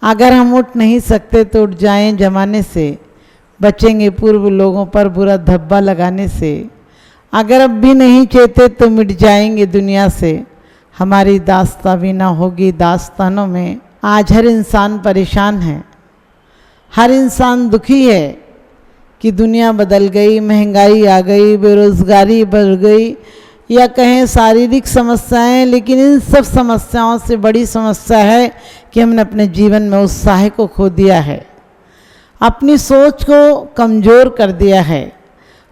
अगर हम उठ नहीं सकते तो उठ जाएं जमाने से, बचेंगे पूर्व लोगों पर बुरा धब्बा लगाने से। अगर अब भी नहीं चेते तो मिट जाएंगे दुनिया से, हमारी दास्तां भी ना होगी दास्तानों में। आज हर इंसान परेशान है, हर इंसान दुखी है कि दुनिया बदल गई, महंगाई आ गई, बेरोज़गारी बढ़ गई, या कहें शारीरिक समस्याएं। लेकिन इन सब समस्याओं से बड़ी समस्या है कि हमने अपने जीवन में उत्साह को खो दिया है, अपनी सोच को कमज़ोर कर दिया है।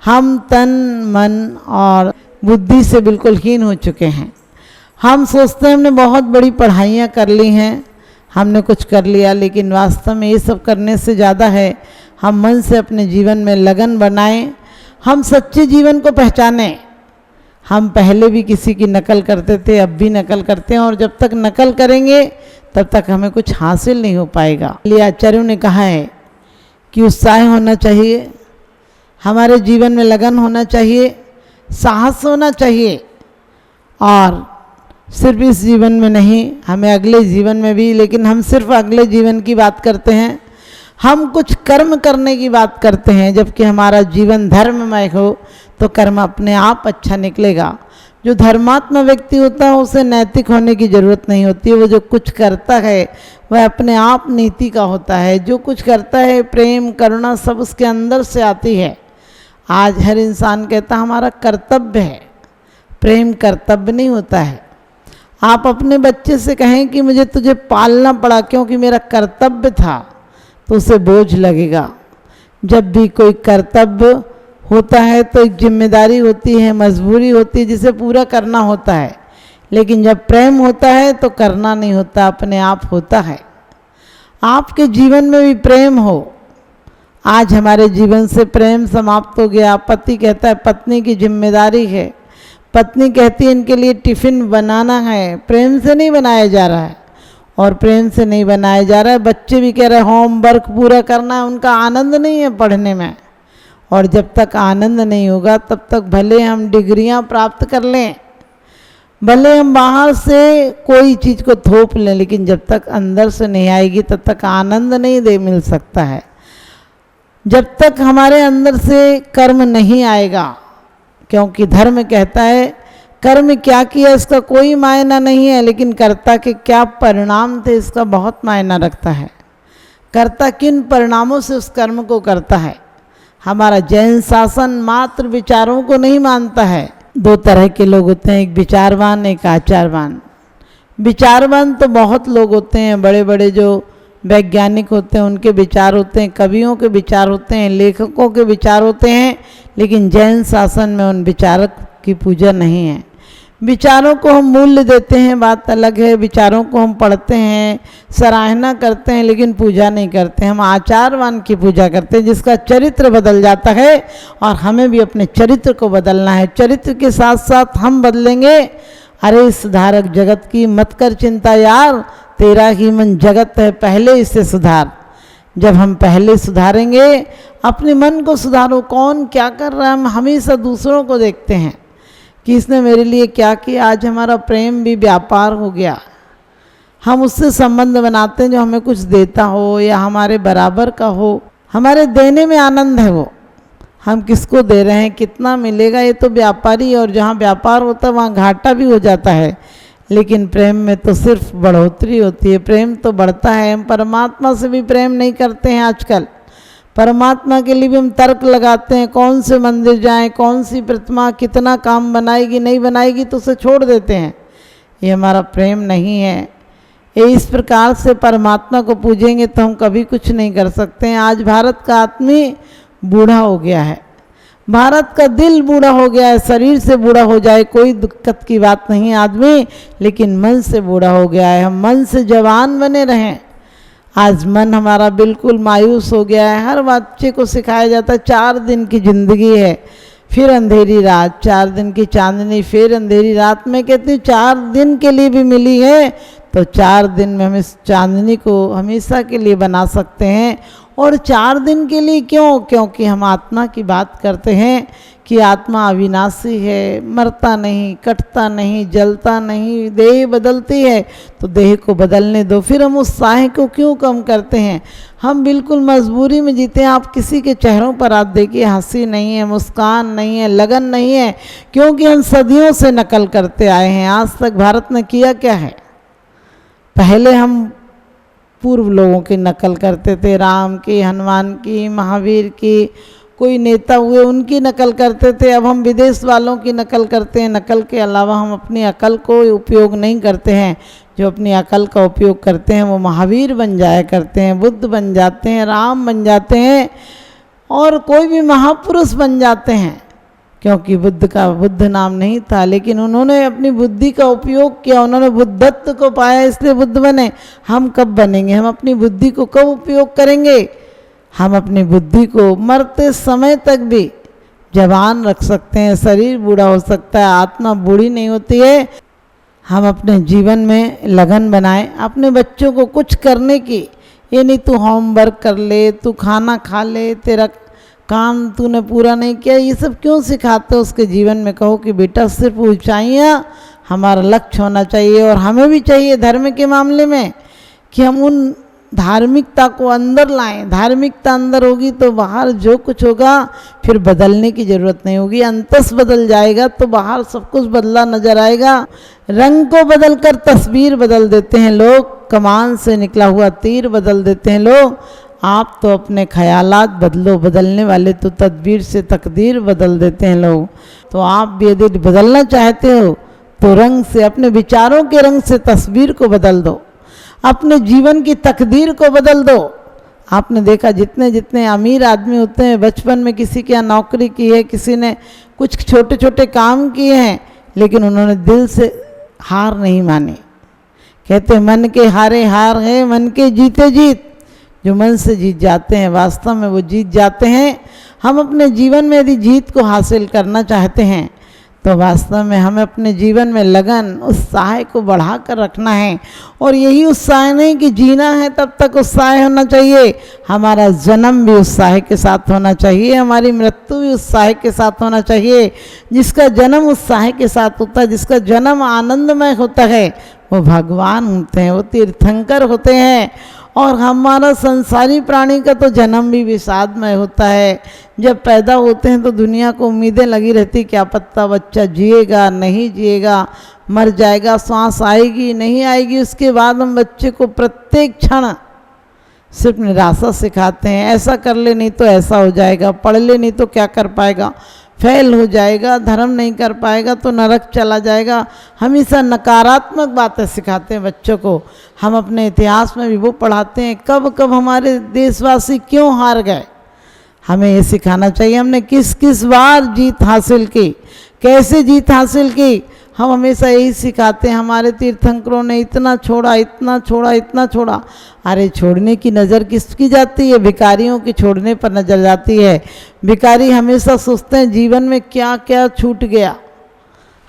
हम तन मन और बुद्धि से बिल्कुल हीन हो चुके हैं। हम सोचते हैं हमने बहुत बड़ी पढ़ाइयाँ कर ली हैं, हमने कुछ कर लिया, लेकिन वास्तव में ये सब करने से ज़्यादा है हम मन से अपने जीवन में लगन बनाएं, हम सच्चे जीवन को पहचानें। हम पहले भी किसी की नकल करते थे, अब भी नकल करते हैं, और जब तक नकल करेंगे तब तक हमें कुछ हासिल नहीं हो पाएगा। इसलिए आचार्यों ने कहा है कि उत्साह होना चाहिए, हमारे जीवन में लगन होना चाहिए, साहस होना चाहिए, और सिर्फ इस जीवन में नहीं, हमें अगले जीवन में भी। लेकिन हम सिर्फ अगले जीवन की बात करते हैं, हम कुछ कर्म करने की बात करते हैं। जबकि हमारा जीवन धर्ममय हो तो कर्म अपने आप अच्छा निकलेगा। जो धर्मात्मा व्यक्ति होता है उसे नैतिक होने की ज़रूरत नहीं होती है। वो जो कुछ करता है वह अपने आप नीति का होता है। जो कुछ करता है प्रेम करुणा सब उसके अंदर से आती है। आज हर इंसान कहता हमारा कर्तव्य है, प्रेम कर्तव्य नहीं होता है। आप अपने बच्चे से कहें कि मुझे तुझे पालना पड़ा क्योंकि मेरा कर्तव्य था, तो उसे बोझ लगेगा। जब भी कोई कर्तव्य होता है तो एक जिम्मेदारी होती है, मजबूरी होती है, जिसे पूरा करना होता है। लेकिन जब प्रेम होता है तो करना नहीं होता, अपने आप होता है। आपके जीवन में भी प्रेम हो। आज हमारे जीवन से प्रेम समाप्त हो गया। पति कहता है पत्नी की जिम्मेदारी है, पत्नी कहती है इनके लिए टिफ़िन बनाना है, प्रेम से नहीं बनाया जा रहा है, और प्रेम से नहीं बनाया जा रहा है। बच्चे भी कह रहे हैं होमवर्क पूरा करना है, उनका आनंद नहीं है पढ़ने में। और जब तक आनंद नहीं होगा तब तक भले हम डिग्रियां प्राप्त कर लें, भले हम बाहर से कोई चीज़ को थोप लें, लेकिन जब तक अंदर से नहीं आएगी तब तक आनंद नहीं मिल सकता है। जब तक हमारे अंदर से कर्म नहीं आएगा, क्योंकि धर्म कहता है कर्म क्या किया इसका कोई मायना नहीं है, लेकिन कर्ता के क्या परिणाम थे इसका बहुत मायना रखता है। कर्ता किन परिणामों से उस कर्म को करता है। हमारा जैन शासन मात्र विचारों को नहीं मानता है। दो तरह के लोग होते हैं, एक विचारवान एक आचारवान। विचारवान तो बहुत लोग होते हैं, बड़े बड़े जो वैज्ञानिक होते हैं उनके विचार होते हैं, कवियों के विचार होते हैं, लेखकों के विचार होते हैं। लेकिन जैन शासन में उन विचारक की पूजा नहीं है। विचारों को हम मूल्य देते हैं, बात अलग है। विचारों को हम पढ़ते हैं, सराहना करते हैं, लेकिन पूजा नहीं करते। हम आचारवान की पूजा करते हैं जिसका चरित्र बदल जाता है, और हमें भी अपने चरित्र को बदलना है। चरित्र के साथ साथ हम बदलेंगे। अरे सुधारक जगत की मत कर चिंता यार, तेरा ही मन जगत है, पहले इसे सुधार। जब हम पहले सुधारेंगे, अपने मन को सुधारो। कौन क्या कर रहा है, हम हमेशा दूसरों को देखते हैं कि इसने मेरे लिए क्या किया। आज हमारा प्रेम भी व्यापार हो गया। हम उससे संबंध बनाते हैं जो हमें कुछ देता हो या हमारे बराबर का हो। हमारे देने में आनंद है, वो हम किसको दे रहे हैं, कितना मिलेगा, ये तो व्यापारी। और जहाँ व्यापार होता है वहाँ घाटा भी हो जाता है। लेकिन प्रेम में तो सिर्फ बढ़ोतरी होती है, प्रेम तो बढ़ता है। हम परमात्मा से भी प्रेम नहीं करते हैं आजकल। परमात्मा के लिए भी हम तर्क लगाते हैं, कौन से मंदिर जाएं, कौन सी प्रतिमा कितना काम बनाएगी नहीं बनाएगी, तो उसे छोड़ देते हैं। ये हमारा प्रेम नहीं है। ये इस प्रकार से परमात्मा को पूजेंगे तो हम कभी कुछ नहीं कर सकते हैं। आज भारत का आदमी बूढ़ा हो गया है, भारत का दिल बूढ़ा हो गया है। शरीर से बूढ़ा हो जाए कोई दिक्कत की बात नहीं आदमी, लेकिन मन से बूढ़ा हो गया है। हम मन से जवान बने रहें। आज मन हमारा बिल्कुल मायूस हो गया है। हर बच्चे को सिखाया जाता है 4 दिन की ज़िंदगी है, फिर अंधेरी रात, 4 दिन की चांदनी, फिर अंधेरी रात। मैं कहती हूँ 4 दिन के लिए भी मिली है तो 4 दिन में हम इस चांदनी को हमेशा के लिए बना सकते हैं। और 4 दिन के लिए क्यों? क्योंकि हम आत्मा की बात करते हैं कि आत्मा अविनाशी है, मरता नहीं, कटता नहीं, जलता नहीं, देह बदलती है। तो देह को बदलने दो, फिर हम उस साह को क्यों कम करते हैं? हम बिल्कुल मजबूरी में जीते हैं। आप किसी के चेहरों पर आप देखिए, हंसी नहीं है, मुस्कान नहीं है, लगन नहीं है, क्योंकि हम सदियों से नकल करते आए हैं। आज तक भारत ने किया क्या है? पहले हम पूर्व लोगों की नकल करते थे, राम की, हनुमान की, महावीर की, कोई नेता हुए उनकी नकल करते थे। अब हम विदेश वालों की नकल करते हैं। नकल के अलावा हम अपनी अकल को उपयोग नहीं करते हैं। जो अपनी अकल का उपयोग करते हैं वो महावीर बन जाया करते हैं, बुद्ध बन जाते हैं, राम बन जाते हैं और कोई भी महापुरुष बन जाते हैं। क्योंकि बुद्ध नाम नहीं था, लेकिन उन्होंने अपनी बुद्धि का उपयोग किया, उन्होंने बुद्धत्व को पाया, इसलिए बुद्ध बने। हम कब बनेंगे? हम अपनी बुद्धि को कब उपयोग करेंगे? हम अपनी बुद्धि को मरते समय तक भी जवान रख सकते हैं। शरीर बूढ़ा हो सकता है, आत्मा बूढ़ी नहीं होती है। हम अपने जीवन में लगन बनाएं, अपने बच्चों को कुछ करने की। ये नहीं तू होमवर्क कर ले, तू खाना खा ले, तेरा काम तूने पूरा नहीं किया, ये सब क्यों सिखाते हो? उसके जीवन में कहो कि बेटा सिर्फ ऊंचाइयाँ हमारा लक्ष्य होना चाहिए। और हमें भी चाहिए धर्म के मामले में कि हम उन धार्मिकता को अंदर लाएं। धार्मिकता अंदर होगी तो बाहर जो कुछ होगा फिर बदलने की ज़रूरत नहीं होगी। अंतस बदल जाएगा तो बाहर सब कुछ बदला नजर आएगा। रंग को बदलकर तस्वीर बदल देते हैं लोग, कमान से निकला हुआ तीर बदल देते हैं लोग। आप तो अपने ख्यालात बदलो, बदलने वाले तो तदबीर से तकदीर बदल देते हैं लोग। तो आप भी यदि बदलना चाहते हो तो रंग से, अपने विचारों के रंग से तस्वीर को बदल दो, अपने जीवन की तकदीर को बदल दो। आपने देखा जितने जितने अमीर आदमी होते हैं, बचपन में किसी के यहाँ नौकरी की है, किसी ने कुछ छोटे छोटे काम किए हैं, लेकिन उन्होंने दिल से हार नहीं मानी। कहते मन के हारे हार है, मन के जीते जीत। जो मन से जीत जाते हैं वास्तव में वो जीत जाते हैं। हम अपने जीवन में यदि जीत को हासिल करना चाहते हैं तो वास्तव में हमें अपने जीवन में लगन, उत्साह को बढ़ा कर रखना है। और यही उत्साह नहीं कि जीना है तब तक उत्साह होना चाहिए, हमारा जन्म भी उत्साह के साथ होना चाहिए, हमारी मृत्यु भी उत्साह के साथ होना चाहिए। जिसका जन्म उत्साह के साथ होता है, जिसका जन्म आनंदमय होता है, वो भगवान होते हैं, वो तीर्थंकर होते हैं। और हमारा संसारी प्राणी का तो जन्म भी विषादमय होता है। जब पैदा होते हैं तो दुनिया को उम्मीदें लगी रहती, क्या पता बच्चा जिएगा नहीं जिएगा, मर जाएगा, श्वास आएगी नहीं आएगी। उसके बाद हम बच्चे को प्रत्येक क्षण सिर्फ निराशा सिखाते हैं। ऐसा कर ले नहीं तो ऐसा हो जाएगा, पढ़ ले नहीं तो क्या कर पाएगा, फेल हो जाएगा, धर्म नहीं कर पाएगा तो नरक चला जाएगा। हमेशा नकारात्मक बातें सिखाते हैं बच्चों को। हम अपने इतिहास में भी वो पढ़ाते हैं कब कब हमारे देशवासी क्यों हार गए। हमें ये सिखाना चाहिए हमने किस किस बार जीत हासिल की, कैसे जीत हासिल की। हम हमेशा यही सिखाते हैं, हमारे तीर्थंकरों ने इतना छोड़ा, इतना छोड़ा, इतना छोड़ा। अरे छोड़ने की नज़र किसकी जाती है? भिखारियों की छोड़ने पर नज़र जाती है। भिखारी हमेशा सोचते हैं जीवन में क्या क्या छूट गया।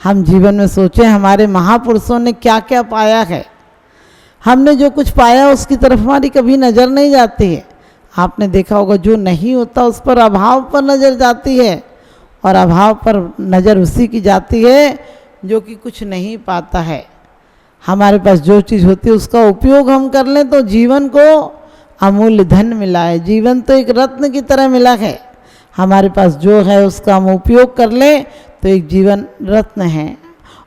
हम जीवन में सोचें हमारे महापुरुषों ने क्या क्या पाया है। हमने जो कुछ पाया उसकी तरफ हमारी कभी नज़र नहीं जाती है। आपने देखा होगा जो नहीं होता उस पर अभाव पर नज़र जाती है, और अभाव पर नज़र उसी की जाती है जो कि कुछ नहीं पाता है। हमारे पास जो चीज़ होती है उसका उपयोग हम कर लें तो जीवन को अमूल्य धन मिला है। जीवन तो एक रत्न की तरह मिला है। हमारे पास जो है उसका हम उपयोग कर लें तो एक जीवन रत्न है।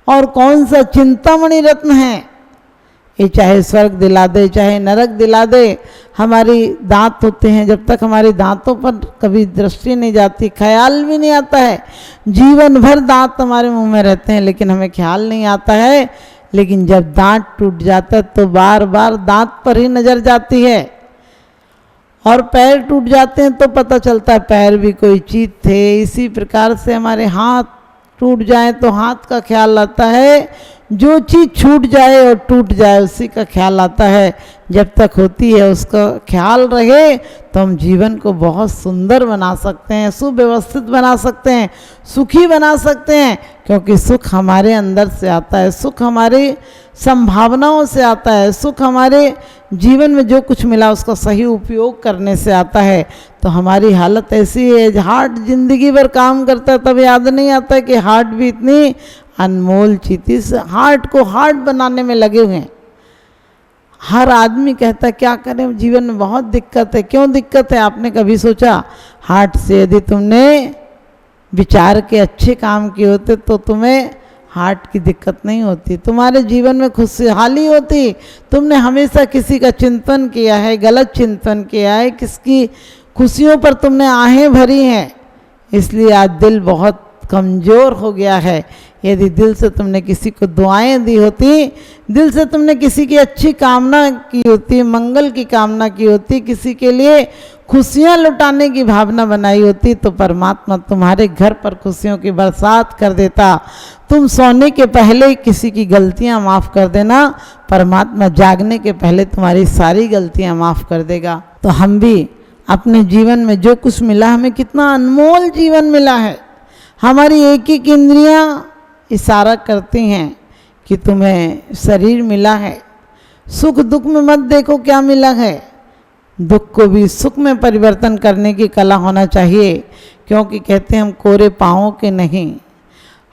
और कौन सा चिंतामणि रत्न है। ये चाहे स्वर्ग दिला दे, चाहे नरक दिला दे। हमारी दांत होते हैं, जब तक हमारे दांतों पर कभी दृष्टि नहीं जाती, ख्याल भी नहीं आता है। जीवन भर दांत हमारे मुंह में रहते हैं लेकिन हमें ख्याल नहीं आता है। लेकिन जब दांत टूट जाता है तो बार बार दांत पर ही नज़र जाती है। और पैर टूट जाते हैं तो पता चलता है पैर भी कोई चीज़ थे। इसी प्रकार से हमारे हाथ टूट जाए तो हाथ का ख्याल आता है। जो चीज़ छूट जाए और टूट जाए उसी का ख्याल आता है। जब तक होती है उसका ख्याल रहे तो हम जीवन को बहुत सुंदर बना सकते हैं, सुव्यवस्थित बना सकते हैं, सुखी बना सकते हैं। क्योंकि सुख हमारे अंदर से आता है, सुख हमारी संभावनाओं से आता है, सुख हमारे जीवन में जो कुछ मिला उसका सही उपयोग करने से आता है। तो हमारी हालत ऐसी है, हार्ट जिंदगी भर काम करता है, तब याद नहीं आता कि हार्ट भी इतनी अनमोल चीज, इस हार्ट को हार्ट बनाने में लगे हुए हैं। हर आदमी कहता है क्या करें, जीवन में बहुत दिक्कत है। क्यों दिक्कत है? आपने कभी सोचा? हार्ट से यदि तुमने विचार के अच्छे काम किए होते तो तुम्हें हार्ट की दिक्कत नहीं होती, तुम्हारे जीवन में खुशहाली होती। तुमने हमेशा किसी का चिंतन किया है, गलत चिंतन किया है, किसकी खुशियों पर तुमने आहें भरी हैं, इसलिए आज दिल बहुत कमज़ोर हो गया है। यदि दिल से तुमने किसी को दुआएं दी होती, दिल से तुमने किसी की अच्छी कामना की होती, मंगल की कामना की होती, किसी के लिए खुशियां लुटाने की भावना बनाई होती, तो परमात्मा तुम्हारे घर पर खुशियों की बरसात कर देता। तुम सोने के पहले किसी की गलतियां माफ़ कर देना, परमात्मा जागने के पहले तुम्हारी सारी गलतियां माफ़ कर देगा। तो हम भी अपने जीवन में जो कुछ मिला, हमें कितना अनमोल जीवन मिला है। हमारी एक एक इंद्रियां इशारा करती हैं कि तुम्हें शरीर मिला है। सुख दुख में मत देखो क्या मिला है, दुख को भी सुख में परिवर्तन करने की कला होना चाहिए। क्योंकि कहते हैं हम कोरे पाँवों के नहीं,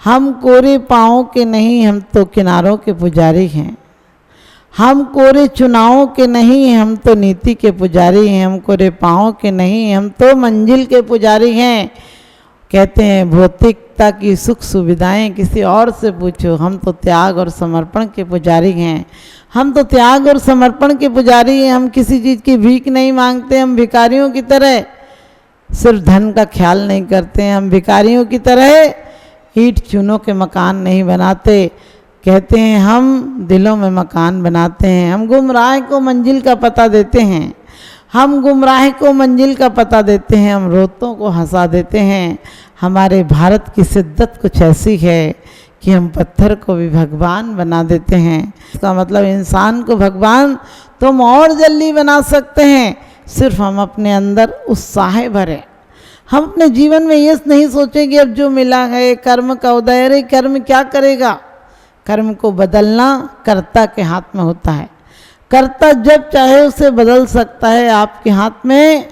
हम कोरे पाँवों के नहीं, हम तो किनारों के पुजारी हैं। हम कोरे चुनावों के नहीं, हम तो नीति के पुजारी हैं। हम कोरे पाँवों के नहीं, हम तो मंजिल के पुजारी हैं। कहते हैं भौतिकता की सुख सुविधाएं किसी और से पूछो, हम तो त्याग और समर्पण के पुजारी हैं। हम तो त्याग और समर्पण के पुजारी हैं। हम किसी चीज़ की भीख नहीं मांगते, हम भिखारियों की तरह सिर्फ धन का ख्याल नहीं करते हैं। हम भिखारियों की तरह ईंट चूनों के मकान नहीं बनाते। कहते हैं हम दिलों में मकान बनाते हैं। हम गुमराह को मंजिल का पता देते हैं, हम गुमराह को मंजिल का पता देते हैं, हम रोतों को हंसा देते हैं। हमारे भारत की शिद्दत कुछ ऐसी है कि हम पत्थर को भी भगवान बना देते हैं। इसका मतलब इंसान को भगवान तुम और जल्दी बना सकते हैं, सिर्फ हम अपने अंदर उत्साह भरें। हम अपने जीवन में ये नहीं सोचें कि अब जो मिला है कर्म का उदय, अरे कर्म क्या करेगा? कर्म को बदलना कर्ता के हाथ में होता है। कर्ता जब चाहे उसे बदल सकता है। आपके हाथ में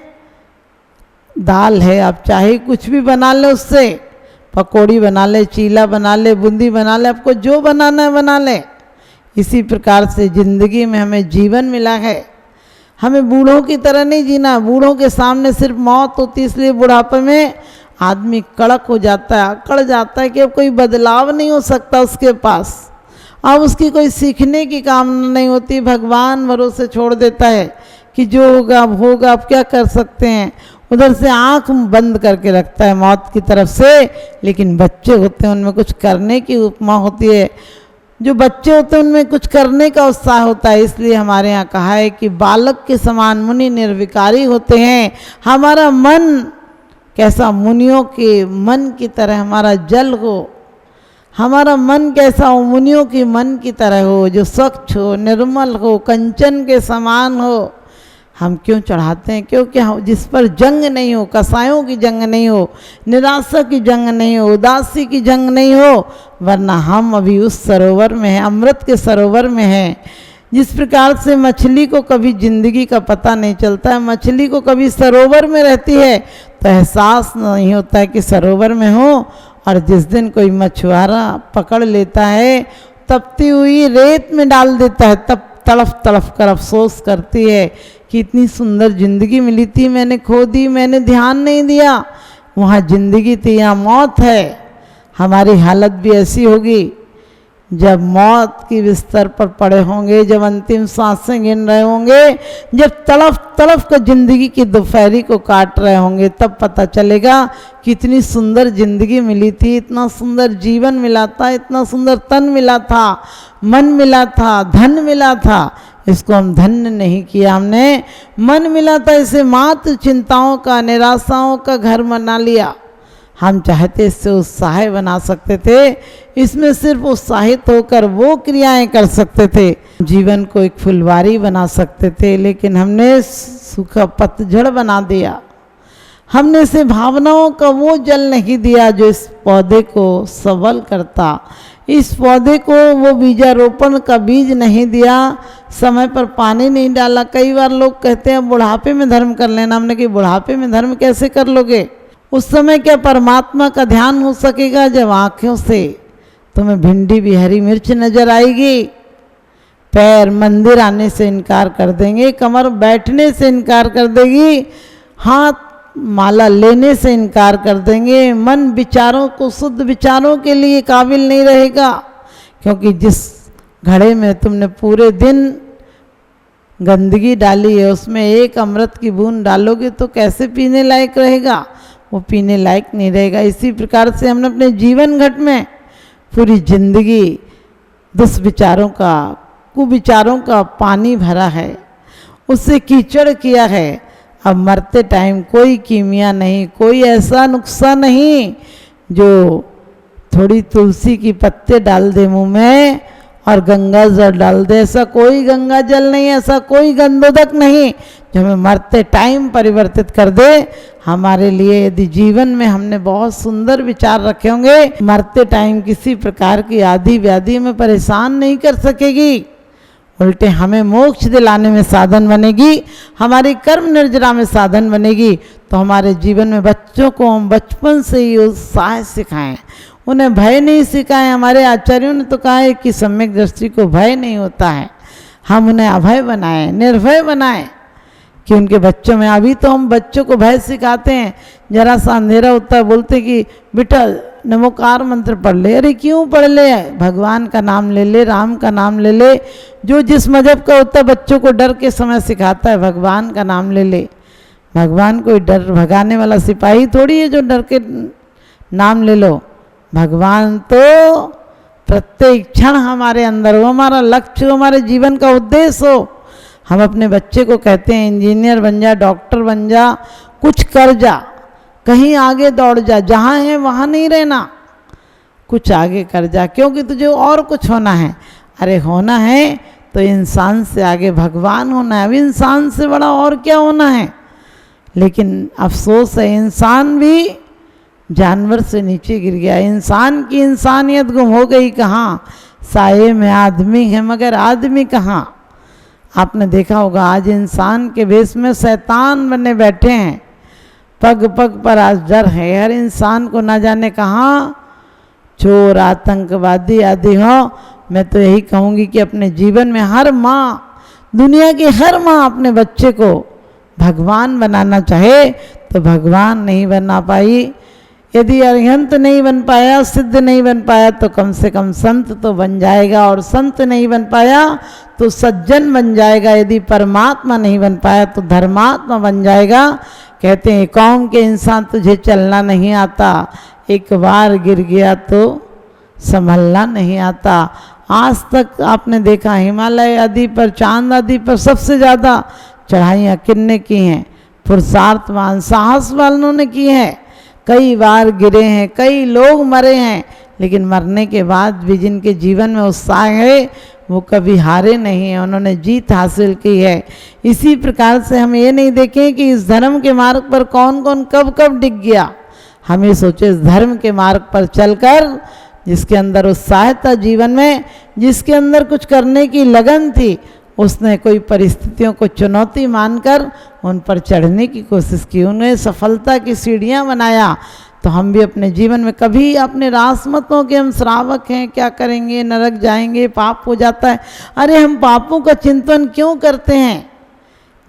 दाल है, आप चाहे कुछ भी बना ले, उससे पकौड़ी बना ले, चीला बना ले, बूंदी बना ले, आपको जो बनाना है बना ले। इसी प्रकार से जिंदगी में हमें जीवन मिला है, हमें बूढ़ों की तरह नहीं जीना। बूढ़ों के सामने सिर्फ मौत होती, इसलिए बुढ़ापे में आदमी कड़क हो जाता है, अकड़ जाता है कि अब कोई बदलाव नहीं हो सकता उसके पास, अब उसकी कोई सीखने की कामना नहीं होती। भगवान भरोसे छोड़ देता है कि जो होगा अब होगा, अब क्या कर सकते हैं। उधर से आंख बंद करके रखता है मौत की तरफ से। लेकिन बच्चे होते हैं उनमें कुछ करने की उपमा होती है, जो बच्चे होते हैं उनमें कुछ करने का उत्साह होता है। इसलिए हमारे यहाँ कहा है कि बालक के समान मुनि निर्विकारी होते हैं। हमारा मन कैसा मुनियों के मन की तरह हमारा जल हो, हमारा मन कैसा हो मुनियों के मन की तरह हो, जो स्वच्छ हो, निर्मल हो, कंचन के समान हो। हम क्यों चढ़ाते हैं? क्योंकि जिस पर जंग नहीं हो, कसायों की जंग नहीं हो, निराशा की जंग नहीं हो, उदासी की जंग नहीं हो, वरना हम अभी उस सरोवर में हैं, अमृत के सरोवर में हैं। जिस प्रकार से मछली को कभी जिंदगी का पता नहीं चलता है, मछली को कभी सरोवर में रहती है तो एहसास नहीं होता है कि सरोवर में हो, और जिस दिन कोई मछुआरा पकड़ लेता है तपती हुई रेत में डाल देता है, तब तड़फ तड़फ कर अफसोस करती है कि इतनी सुंदर जिंदगी मिली थी, मैंने खो दी, मैंने ध्यान नहीं दिया। वहाँ जिंदगी थी, यहाँ मौत है। हमारी हालत भी ऐसी होगी जब मौत की बिस्तर पर पड़े होंगे, जब अंतिम सांसें गिन रहे होंगे, जब तड़फ तड़फ कर जिंदगी की दोपहरी को काट रहे होंगे, तब पता चलेगा कि इतनी सुंदर जिंदगी मिली थी, इतना सुंदर जीवन मिला था, इतना सुंदर तन मिला था, मन मिला था, धन मिला था। इसको हम धन्य नहीं किया, हमने मन मिला था इसे मात्र चिंताओं का, निराशाओं का घर बना लिया। हम चाहते इससे उत्साह बना सकते थे, इसमें सिर्फ उत्साहित होकर वो क्रियाएं कर सकते थे, जीवन को एक फुलवारी बना सकते थे, लेकिन हमने सूखा पतझड़ बना दिया। हमने इसे भावनाओं का वो जल नहीं दिया जो इस पौधे को सबल करता, इस पौधे को वो बीजारोपण का बीज नहीं दिया, समय पर पानी नहीं डाला। कई बार लोग कहते हैं बुढ़ापे में धर्म कर लेना। हमने कि बुढ़ापे में धर्म कैसे कर लोगे? उस समय क्या परमात्मा का ध्यान हो सकेगा जब आँखों से तुम्हें भिंडी भी हरी मिर्च नजर आएगी, पैर मंदिर आने से इनकार कर देंगे, कमर बैठने से इनकार कर देगी, हाथ माला लेने से इनकार कर देंगे, मन विचारों को शुद्ध विचारों के लिए काबिल नहीं रहेगा, क्योंकि जिस घड़े में तुमने पूरे दिन गंदगी डाली है उसमें एक अमृत की बूंद डालोगे तो कैसे पीने लायक रहेगा? वो पीने लायक नहीं रहेगा। इसी प्रकार से हमने अपने जीवन घट में पूरी जिंदगी दुष्विचारों का, कुविचारों का पानी भरा है, उससे कीचड़ किया है। अब मरते टाइम कोई कीमिया नहीं, कोई ऐसा नुस्खा नहीं जो थोड़ी तुलसी की पत्ते डाल दे मुंह में और गंगा जल डाल दे, ऐसा कोई गंगा जल नहीं, ऐसा कोई गंधोदक नहीं जो हमें मरते टाइम परिवर्तित कर दे। हमारे लिए यदि जीवन में हमने बहुत सुंदर विचार रखे होंगे, मरते टाइम किसी प्रकार की आदि व्याधि में परेशान नहीं कर सकेगी, उल्टे हमें मोक्ष दिलाने में साधन बनेगी, हमारी कर्म निर्जरा में साधन बनेगी। तो हमारे जीवन में बच्चों को हम बचपन से ही उत्साह सिखाएं, उन्हें भय नहीं सिखाएं। हमारे आचार्यों ने तो कहा है कि सम्यक दृष्टि को भय नहीं होता है, हम उन्हें अभय बनाएं, निर्भय बनाएं कि उनके बच्चों में। अभी तो हम बच्चों को भय सिखाते हैं, जरा सा अंधेरा होता है बोलते कि बेटा नमोकार मंत्र पढ़ ले। अरे क्यों पढ़ ले? भगवान का नाम ले ले, राम का नाम ले ले। जो जिस मजहब का होता है बच्चों को डर के समय सिखाता है, भगवान का नाम ले ले। भगवान कोई डर भगाने वाला सिपाही थोड़ी है जो डर के नाम ले लो। भगवान तो प्रत्येक क्षण हमारे अंदर हो, हमारा लक्ष्य हो, हमारे जीवन का उद्देश्य हो। हम अपने बच्चे को कहते हैं इंजीनियर बन जा, डॉक्टर बन जा, कुछ कर जा, कहीं आगे दौड़ जा, जहाँ है वहाँ नहीं रहना, कुछ आगे कर जा, क्योंकि तुझे और कुछ होना है। अरे होना है तो इंसान से आगे भगवान होना है, अब इंसान से बड़ा और क्या होना है। लेकिन अफसोस है इंसान भी जानवर से नीचे गिर गया, इंसान की इंसानियत गुम हो गई। कहाँ? साये में आदमी है मगर आदमी कहाँ? आपने देखा होगा आज इंसान के भेष में शैतान बने बैठे हैं, पग पग पर आज डर है। हर इंसान को ना जाने कहाँ चोर आतंकवादी आदि हो। मैं तो यही कहूँगी कि अपने जीवन में हर माँ, दुनिया की हर माँ अपने बच्चे को भगवान बनाना चाहे तो भगवान नहीं बना पाई। यदि अरिहंत नहीं बन पाया, सिद्ध नहीं बन पाया तो कम से कम संत तो बन जाएगा, और संत नहीं बन पाया तो सज्जन बन जाएगा। यदि परमात्मा नहीं बन पाया तो धर्मात्मा बन जाएगा। कहते हैं कौम के इंसान तुझे चलना नहीं आता, एक बार गिर गया तो संभलना नहीं आता। आज तक आपने देखा हिमालय आदि पर, चांद आदि पर सबसे ज़्यादा चढ़ाइयाँ किन्ने की हैं? पुरुषार्थवान साहस वालों ने की हैं। कई बार गिरे हैं, कई लोग मरे हैं, लेकिन मरने के बाद भी जिनके जीवन में उत्साह है वो कभी हारे नहीं हैं, उन्होंने जीत हासिल की है। इसी प्रकार से हम ये नहीं देखें कि इस धर्म के मार्ग पर कौन कौन कब कब डिग गया। हम ये सोचे इस धर्म के मार्ग पर चलकर जिसके अंदर उत्साह था जीवन में, जिसके अंदर कुछ करने की लगन थी, उसने कोई परिस्थितियों को चुनौती मानकर उन पर चढ़ने की कोशिश की, उन्हें सफलता की सीढ़ियाँ बनाया। तो हम भी अपने जीवन में कभी अपने रास मत हो कि हम श्रावक हैं, क्या करेंगे, नरक जाएंगे, पाप हो जाता है। अरे हम पापों का चिंतन क्यों करते हैं?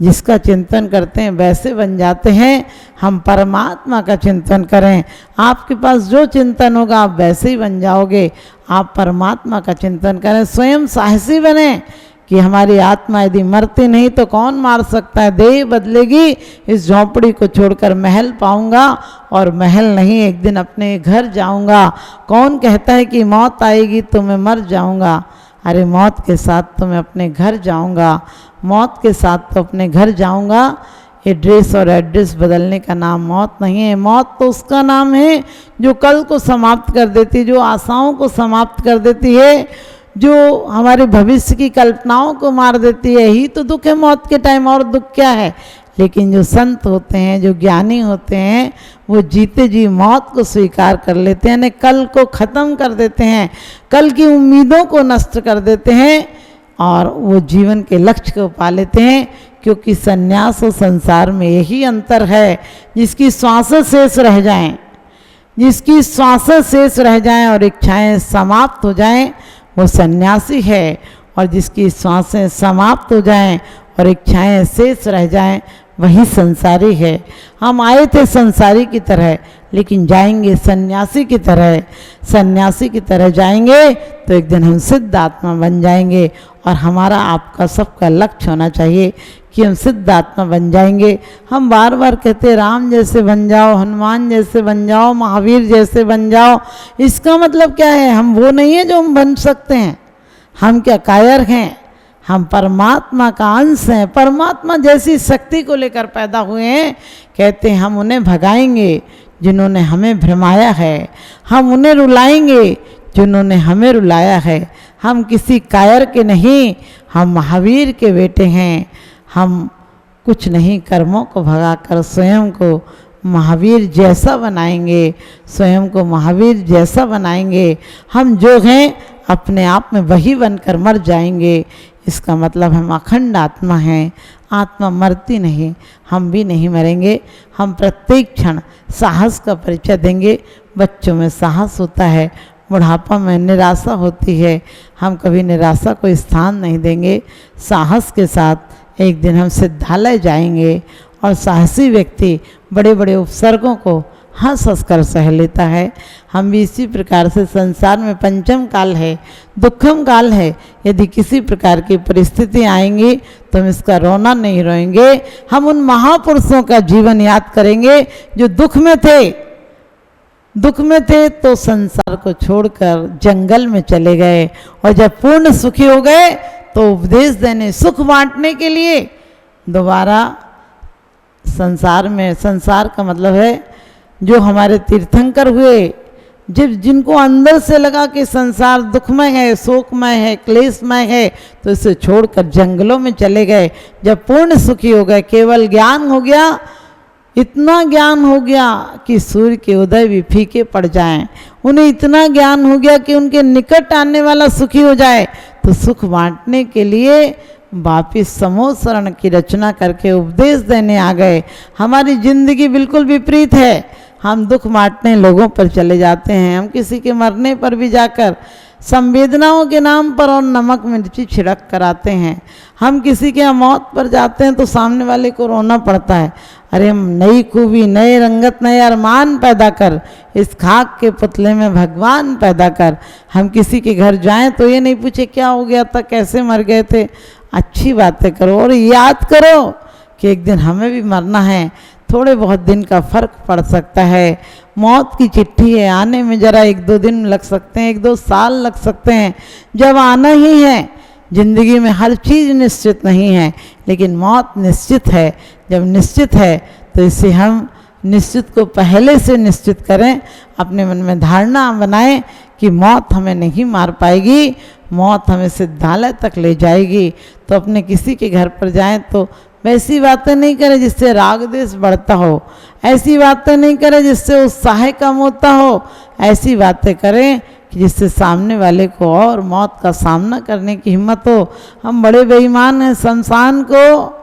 जिसका चिंतन करते हैं वैसे बन जाते हैं। हम परमात्मा का चिंतन करें, आपके पास जो चिंतन होगा आप वैसे ही बन जाओगे। आप परमात्मा का चिंतन करें, स्वयं साहसी बने कि हमारी आत्मा यदि मरती नहीं तो कौन मार सकता है। देह बदलेगी, इस झोंपड़ी को छोड़कर महल पाऊंगा, और महल नहीं एक दिन अपने घर जाऊंगा। कौन कहता है कि मौत आएगी तो मैं मर जाऊंगा? अरे मौत के साथ तो मैं अपने घर जाऊंगा, मौत के साथ तो अपने घर जाऊंगा। ये ड्रेस और एड्रेस बदलने का नाम मौत नहीं है। मौत तो उसका नाम है जो कल को समाप्त कर देती है, जो आशाओं को समाप्त कर देती है, जो हमारे भविष्य की कल्पनाओं को मार देती है। यही तो दुख है मौत के टाइम, और दुख क्या है। लेकिन जो संत होते हैं, जो ज्ञानी होते हैं, वो जीते जी मौत को स्वीकार कर लेते हैं, यानी कल को ख़त्म कर देते हैं, कल की उम्मीदों को नष्ट कर देते हैं और वो जीवन के लक्ष्य को पा लेते हैं। क्योंकि संन्यास और संसार में यही अंतर है। जिसकी श्वासें शेष रह जाएं, जिसकी श्वासें शेष रह जाएं और इच्छाएं समाप्त हो जाएं, वो सन्यासी है। और जिसकी श्वासें समाप्त हो जाएं और इच्छाएं शेष रह जाएं, वही संसारी है। हम आए थे संसारी की तरह, लेकिन जाएंगे सन्यासी की तरह। सन्यासी की तरह जाएंगे तो एक दिन हम सिद्ध आत्मा बन जाएंगे। और हमारा आपका सबका लक्ष्य होना चाहिए कि हम सिद्ध आत्मा बन जाएंगे। हम बार बार कहते राम जैसे बन जाओ, हनुमान जैसे बन जाओ, महावीर जैसे बन जाओ। इसका मतलब क्या है? हम वो नहीं है जो हम बन सकते हैं। हम क्या कायर हैं? हम परमात्मा का अंश हैं। परमात्मा जैसी शक्ति को लेकर पैदा हुए हैं। कहते हैं हम उन्हें भगाएंगे जिन्होंने हमें भ्रमाया है, हम उन्हें रुलाएंगे जिन्होंने हमें रुलाया है। हम किसी कायर के नहीं, हम महावीर के बेटे हैं। हम कुछ नहीं, कर्मों को भगाकर स्वयं को महावीर जैसा बनाएंगे, स्वयं को महावीर जैसा बनाएंगे। हम जो हैं अपने आप में वही बनकर मर जाएंगे। इसका मतलब हम अखंड आत्मा हैं। आत्मा मरती नहीं, हम भी नहीं मरेंगे। हम प्रत्येक क्षण साहस का परिचय देंगे। बच्चों में साहस होता है, बुढ़ापा में निराशा होती है। हम कभी निराशा को स्थान नहीं देंगे। साहस के साथ एक दिन हम सिद्धालय जाएंगे। और साहसी व्यक्ति बड़े बड़े उपसर्गों को हंस हंस कर सह लेता है। हम भी इसी प्रकार से संसार में पंचम काल है, दुखम काल है। यदि किसी प्रकार की परिस्थिति आएंगी तो हम इसका रोना नहीं रोएंगे। हम उन महापुरुषों का जीवन याद करेंगे जो दुख में थे। दुख में थे तो संसार को छोड़कर जंगल में चले गए, और जब पूर्ण सुखी हो गए तो उपदेश देने, सुख बांटने के लिए दोबारा संसार में, संसार का मतलब है जो हमारे तीर्थंकर हुए, जिनको अंदर से लगा कि संसार दुखमय है, शोकमय है, क्लेशमय है, तो इसे छोड़कर जंगलों में चले गए। जब पूर्ण सुखी हो गए, केवल ज्ञान हो गया, इतना ज्ञान हो गया कि सूर्य के उदय भी फीके पड़ जाएं। उन्हें इतना ज्ञान हो गया कि उनके निकट आने वाला सुखी हो जाए, तो सुख बांटने के लिए वापिस समूह शरण की रचना करके उपदेश देने आ गए। हमारी जिंदगी बिल्कुल विपरीत है। हम दुख बांटने लोगों पर चले जाते हैं। हम किसी के मरने पर भी जाकर संवेदनाओं के नाम पर और नमक मिर्ची छिड़क कर आते हैं। हम किसी के यहाँ मौत पर जाते हैं तो सामने वाले को रोना पड़ता है। अरे हम नई खूबी, नए रंगत, नए अरमान पैदा कर, इस खाक के पुतले में भगवान पैदा कर। हम किसी के घर जाएं तो ये नहीं पूछे क्या हो गया था, कैसे मर गए थे। अच्छी बातें करो और याद करो कि एक दिन हमें भी मरना है। थोड़े बहुत दिन का फर्क पड़ सकता है। मौत की चिट्ठी है, आने में ज़रा 1-2 दिन लग सकते हैं, 1-2 साल लग सकते हैं। जब आना ही है, जिंदगी में हर चीज़ निश्चित नहीं है, लेकिन मौत निश्चित है। जब निश्चित है तो इसे हम निश्चित को पहले से निश्चित करें। अपने मन में धारणा बनाएं कि मौत हमें नहीं मार पाएगी, मौत हमें सिद्धालय तक ले जाएगी। तो अपने किसी के घर पर जाएं तो वैसी बातें नहीं करें जिससे राग द्वेष बढ़ता हो, ऐसी बातें नहीं करें जिससे उत्साह कम होता हो। ऐसी बातें करें कि जिससे सामने वाले को और मौत का सामना करने की हिम्मत हो। हम बड़े बेईमान हैं, शमशान को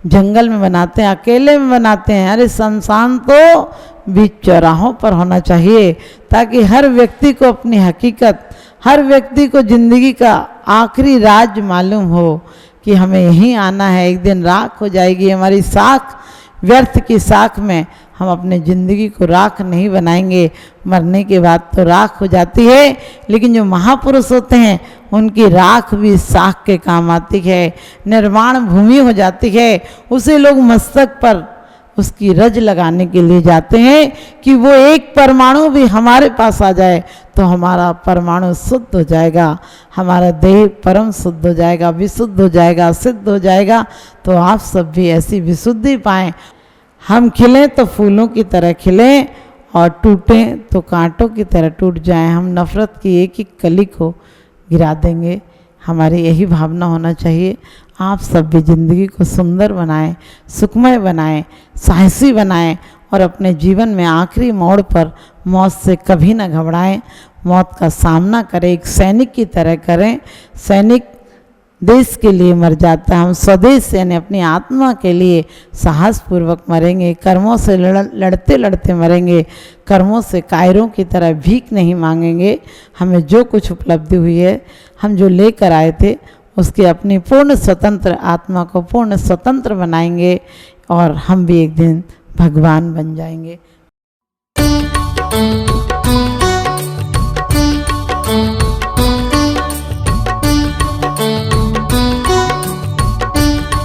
जंगल में बनाते हैं, अकेले में बनाते हैं। अरे शमशान तो बीच चौराहों पर होना चाहिए, ताकि हर व्यक्ति को अपनी हकीकत, हर व्यक्ति को जिंदगी का आखिरी राज मालूम हो कि हमें यहीं आना है। एक दिन राख हो जाएगी हमारी साख, व्यर्थ की साख में हम अपने ज़िंदगी को राख नहीं बनाएंगे। मरने के बाद तो राख हो जाती है, लेकिन जो महापुरुष होते हैं उनकी राख भी साख के काम आती है, निर्वाण भूमि हो जाती है। उसे लोग मस्तक पर उसकी रज लगाने के लिए जाते हैं कि वो एक परमाणु भी हमारे पास आ जाए तो हमारा परमाणु शुद्ध हो जाएगा, हमारा देह परम शुद्ध हो जाएगा, विशुद्ध हो जाएगा, सिद्ध हो जाएगा। तो आप सब भी ऐसी विशुद्धि पाएं। हम खिलें तो फूलों की तरह खिलें और टूटें तो कांटों की तरह टूट जाएं। हम नफ़रत की एक एक कली को गिरा देंगे। हमारी यही भावना होना चाहिए। आप सब भी ज़िंदगी को सुंदर बनाएं, सुखमय बनाएं, साहसी बनाएं और अपने जीवन में आखिरी मोड़ पर मौत से कभी ना घबराएं। मौत का सामना करें, एक सैनिक की तरह करें। सैनिक देश के लिए मर जाता है, हम स्वदेश यानी अपनी आत्मा के लिए साहसपूर्वक मरेंगे। कर्मों से लड़ते लड़ते मरेंगे। कर्मों से कायरों की तरह भीख नहीं मांगेंगे। हमें जो कुछ उपलब्धि हुई है, हम जो लेकर आए थे, उसकी अपनी पूर्ण स्वतंत्र आत्मा को पूर्ण स्वतंत्र बनाएंगे और हम भी एक दिन भगवान बन जाएंगे।